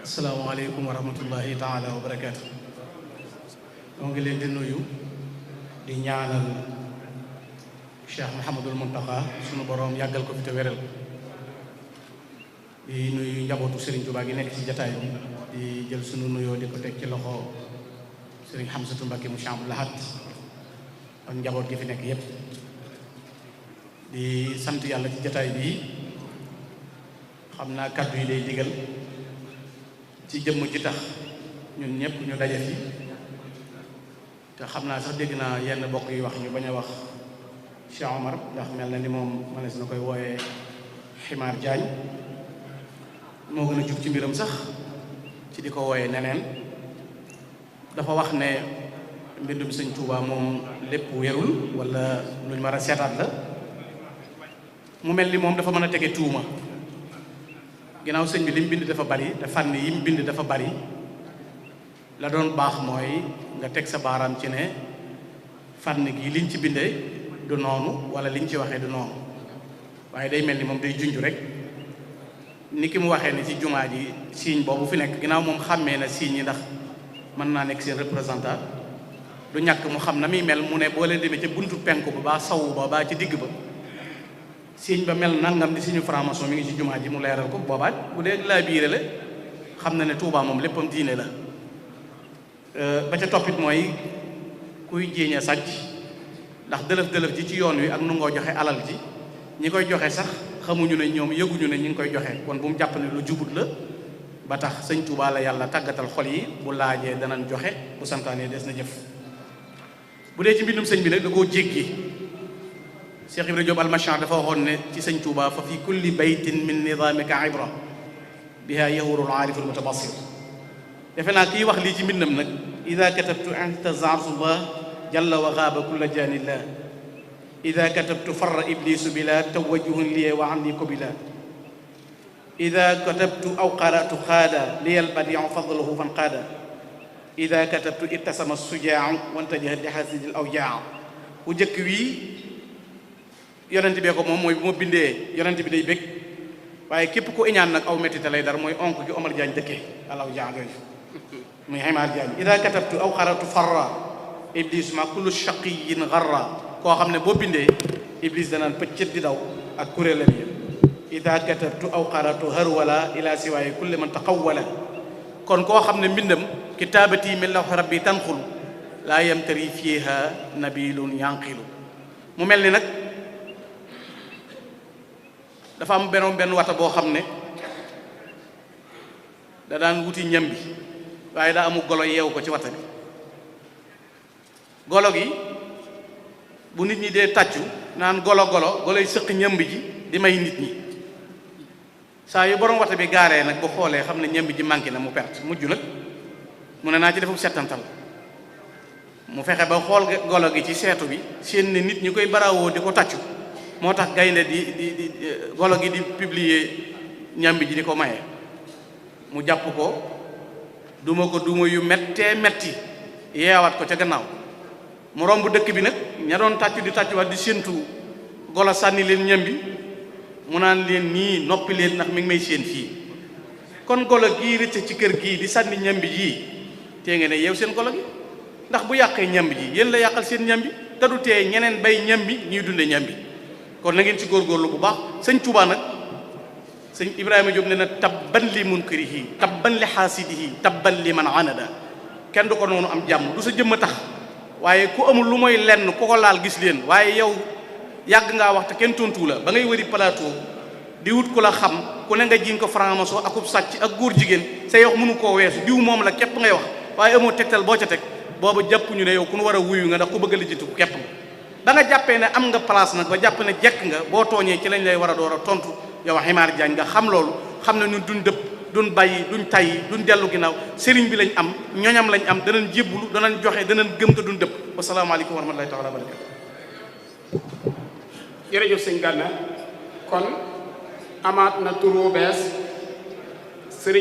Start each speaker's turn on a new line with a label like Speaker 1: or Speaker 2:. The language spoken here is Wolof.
Speaker 1: asalaamaaleykum wa rahmatullahi taala wa barakaatu. moo ngi leen di nuyu di ñaanal Cheikh Mouhamadul Mountakha sunu boroom yàggal ko fi te wéral di nuyu njabootu Serigne Touba gi nekk ci jataay bi di jël sunu nuyoo di ko teg ci loxo Serigne Hamsatu Mbakke mu Cheikh Abdou Lahad ak njaboot gi fi nekk yépp di sant yàlla ci jataay bi xam naa kàddu yi day digal ci jëmm ji tax ñun ñëpp ñu daje fi te xam naa sax dégg naa yenn bokk yi wax ñu bañ a wax Cheikh Omar ndax mel na ni moom mënees na koy wooyee Ximaar Jaañ moo gën a jub ci mbiram sax ci di ko wooyee neneen dafa wax ne mbindum Sëñ Tuubaa moom lépp wérul wala luñ war a seetaat la mu mel ni moom dafa mën a tege tuuma ginnaaw sëñ bi li mu bind dafa bari te fànn yi mu bind dafa bari la doon baax mooy nga teg sa baaraam ci ne fànn gi liñ ci bindee du noonu wala liñ ci waxee du noonu waaye day mel ni moom day junj rek ni ki mu waxee ne ci jumaa ji signe boobu fi nekk ginnaaw moom xàmmee na signe yi ndax mën naa nekk seen représentant du ñàkk mu xam na muy mel mu ne boo leen demee ca buntu penku ba baa sawu ba baa ci digg ba signe ba mel nangam di signe franc-maçon mi ngi ci jumaa ji mu leeral ko boobaat bu dee laa biire la xam na ne Tuubaa moom léppam diine la ba ca toppit mooy kuy jéeñe sàcc ndax dëlëf-dëlëf ji ci yoon wi ak nu ngoo joxe alal ji ñi koy joxe sax xamuñu ne ñoom yëguñu ne ñi ngi koy joxe kon bu mu jàpp ne lu jubut la ba tax Sëñ Tuubaa la yàlla tàggatal xol yi bu laajee danañ joxe bu santaanee des na jëf bu dee ci mbindum sëñ bi nag da koo jéggi Cheikh Ibrahima Diop almachan dafa waxoon ne ci Sëñ Tuubaa fa fi kulli baytin min nidaamika ibra biha yahuru al-aarifu al-mutabasir defe naa kii wax lii ci mbindam nag ida katabtu intazarullah jalla wa gaaba kulla janillah ida katabtu farra iblisu bila tawajjuhun liye wa anni kubila ida katabtu aw qaratu xaada liya albadiu fadluhu fan qaada ida katabtu ittasama sujaau wantajaha li xasidil awjaa bu jëkk wii yonent bee ko moom mooy bu ma bindee yonent bi day bég waaye képp ku iñaan nag aw mettite lay dar mooy onk gi Omar Diagne dëkkee alaw jaa jooju muy Ximaar Diagne ida katabtu aw xaratu farra iblis ma kullu shaqiyin garra koo xam ne boo bindee iblis danaan pëccët di daw ak kuréelam yi ida katabtu aw xaratu harwala ila siwaaye kulli man taqawwala kon koo xam ne mbindam kitaabati min lawhi rabbi tanxul laa yamtari fiiha nabilun yanqilu mu mel ni nag dafa am benn wata boo xam ne da daan wuti ñam bi waaye daa amu golo yeewu ko ci wata bi golo gi bu nit ñi dee tàccu naan golo yi sëq ñamb ji di may nit ñi saa yu borom wata bi gaaree nag bu xoolee xam ne ñamb ji manqué na mu perte mujj nag mu ne naa ci defum settantal mu fexe ba xool golo gi ci seetu bi seen ne nit ñi koy barawoo di ko tàccu moo tax gaynde di golo gi di publier ñambi ji di ko maye mu jàpp ko duma ko duma yu mettee metti yeewaat ko ca gannaaw mu romb dëkk bi nag ña doon tàccu di tàccuwaat di séentu golo sànni leen ñambi mu naan leen nii noppi leen ndax mi ngi may séen fii kon golo gii rëcc ci kër gii di sànni ñambi jii tee ngeen ne yeew seen golo gi ndax bu yàqee ñambi ji yéen la yàqal seen ñambi te du tee ñeneen bay ñambi ñuy dunde ñambi kon na ngeen ci góorgóorlu bu baax Sëñ Tuubaa nag sëñ Ibrahima Diop ne na tabban li munkirihi tabban li xaasidihi tabban li man anada kenn du ko noonu am jàmm du sa jëmm a tax waaye ku amul lu mooy lenn ku ko laal gis leen waaye yow yàgg ngaa wax te kenn tontu la ba ngay wëri plateau di wut ku la xam ku ne nga jiñ ko franc-maçon akub sàcc ak góor jigéen sa yow mënu koo weesu diw moom la képp ngay wax waaye amoo tegtal boo ca teg booba jàpp ñu ne yow ku nu war a wuyu nga ndax ku bëgg a lijjanti ku képp nga ba nga jàppee ne am nga place nag ba jàpp ne jekk nga boo tooñee ci lañ lay war a door a tontu yow Ximaar Jaañ nga xam loolu xam ne ñun duñ dëpp duñ bàyyi duñ tayyi duñ dellu ginnaaw sëriñ bi lañ am ñoñam lañ am danañ jébbulu danañ joxe danañ gëm te duñ dëpp wasalaamaaleykum wa rahmatullahi taala wa barakatu
Speaker 2: jërëjëf sëñ Gana kon amaat na turu bees sëriñ